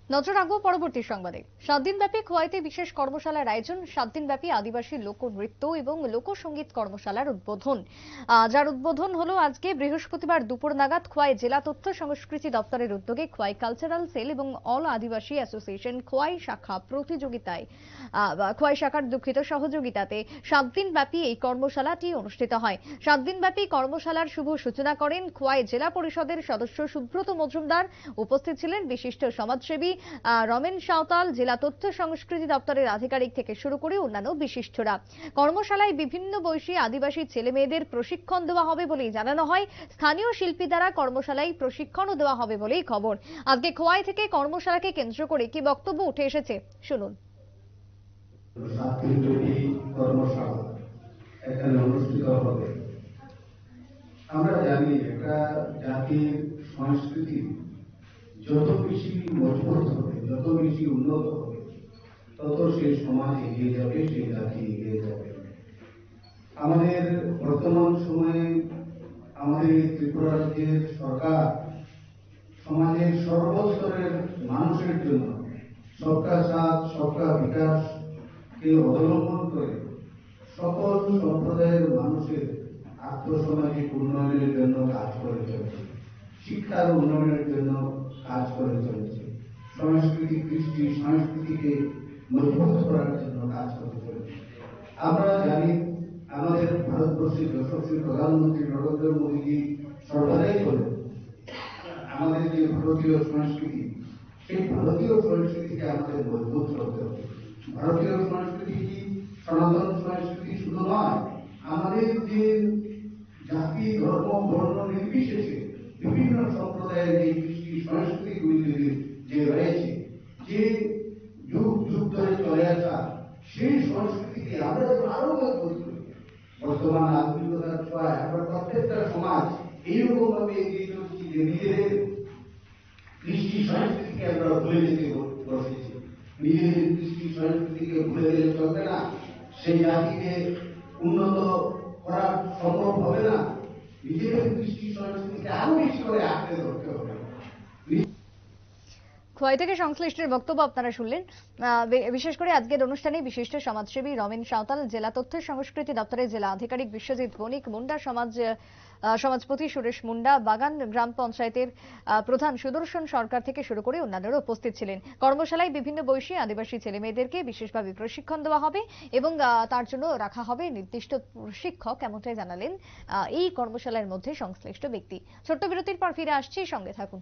নজর রাখবো পরবর্তী সংবাদে। 7 দিনব্যাপী খোয়াইতে বিশেষ কর্মশালার আয়োজন, 7 দিনব্যাপী আদিবাসী লোকনৃত্য এবং লোকসঙ্গীত কর্মশালার উদ্বোধন। যার উদ্বোধন হলো আজকে বৃহস্পতিবার দুপুর নাগাদ খোয়াই জেলা তথ্য সংস্কৃতি দপ্তরের উদ্যোগে খোয়াই কালচারাল সেল এবং অল আদিবাসী অ্যাসোসিয়েশন খোয়াই শাখা প্রতিযোগিতায় খোয়াই শাখার দুঃখিত সহযোগিতাতে 7 দিনব্যাপী এই কর্মশালাটি অনুষ্ঠিত হয়। 7 দিনব্যাপী কর্মশালার শুভ সূচনা করেন খোয়াই জেলা পরিষদের সদস্য সুব্রত মজুমদার। উপস্থিত ছিলেন বিশিষ্ট সমাজসেবী রমেন সাঁওতাল, জেলা তথ্য সংস্কৃতি দপ্তরের আধিকারিক থেকে শুরু করে অন্যান্য বিশিষ্টরা। কর্মশালায় বিভিন্ন বয়সী আদিবাসী ছেলে মেয়েদের প্রশিক্ষণ দেওয়া হবে বলেই জানানো হয়। স্থানীয় শিল্পী দ্বারা কর্মশালায় প্রশিক্ষণও দেওয়া হবে বলেই খবর। আজকে খোয়াই থেকে কর্মশালাকে কেন্দ্র করে কি বক্তব্য উঠে এসেছে শুনুন। কর্মশালা এখানে অনুষ্ঠিত হবে। আমরা জানি একটা জাতির সংস্কৃতি যত বেশি মজবুত হবে, যত বেশি উন্নত হবে, তত সেই সমাজ এগিয়ে যাবে, সেই জাতি এগিয়ে যাবে। আমাদের বর্তমান সময়ে আমাদের ত্রিপুরা রাজ্যের সরকার সমাজের সর্বস্তরের মানুষের জন্য সবকা সাথ সবকা বিকাশ কে অবলম্বন করে সকল সম্প্রদায়ের মানুষের আর্থসামাজিক উন্নয়নের জন্য কাজ করে চলেছে, শিক্ষার উন্নয়নের জন্য কাজ করে চলেছে, সাংস্কৃতিক কৃষ্টি সংস্কৃতিকে মজবুত করার জন্য কাজ করে চলেছে। আমরা জানি আমাদের ভারতবর্ষের যশস্বী প্রধানমন্ত্রী নরেন্দ্র মোদীজি সর্বদাই বলেন আমাদের যে ভারতীয় সংস্কৃতি, সেই ভারতীয় সংস্কৃতিকে আমাদের মজবুত করতে হবে। ভারতীয় সংস্কৃতি কি সনাতন সংস্কৃতি শুধু নয়, আমাদের যে জাতি ধর্ম বর্ণ নির্বিশেষে বিভিন্ন সম্প্রদায়ের যে কৃষ্টি সংস্কৃতিগুলি যে রয়েছে, যে যুগ যুগ ধরে চলে আসা সেই সংস্কৃতিকে আমরা আরো মজবুত করি। বর্তমান আধুনিকতার ছোঁয়ায় আমরা প্রত্যেকটা সমাজ এইরকম ভাবে এগিয়ে চলছি যে নিজেদের কৃষ্টি সংস্কৃতিকে আমরা ভুলে যেতে বসেছি। নিজেদের কৃষ্টি সংস্কৃতিকে ভুলে গেলে চলবে না, সেই জাতিকে উন্নত করা সম্ভব হবে না। নিজেদের কৃষ্টি সংস্কৃতিকে আরো বেশি করে আঁকড়ে ধরতে হবে। খোয়াই থেকে সংশ্লিষ্টের বক্তব্য আপনারা শুনলেন। বিশেষ করে আজকের অনুষ্ঠানে বিশিষ্ট সমাজসেবী রমেন সাঁওতাল, জেলা তথ্য সংস্কৃতি দপ্তরের জেলা আধিকারিক বিশ্বজিৎ বণিক, মুন্ডা সমাজপতি সুরেশ মুন্ডা, বাগান গ্রাম পঞ্চায়েতের প্রধান সুদর্শন সরকার থেকে শুরু করে অন্যান্যরা উপস্থিত ছিলেন। কর্মশালায় বিভিন্ন বয়সী আদিবাসী ছেলে মেয়েদেরকে বিশেষভাবে প্রশিক্ষণ দেওয়া হবে এবং তার জন্য রাখা হবে নির্দিষ্ট প্রশিক্ষক, এমনটাই জানালেন এই কর্মশালার মধ্যে সংশ্লিষ্ট ব্যক্তি। ছোট্ট বিরতির পর ফিরে আসছি, সঙ্গে থাকুন।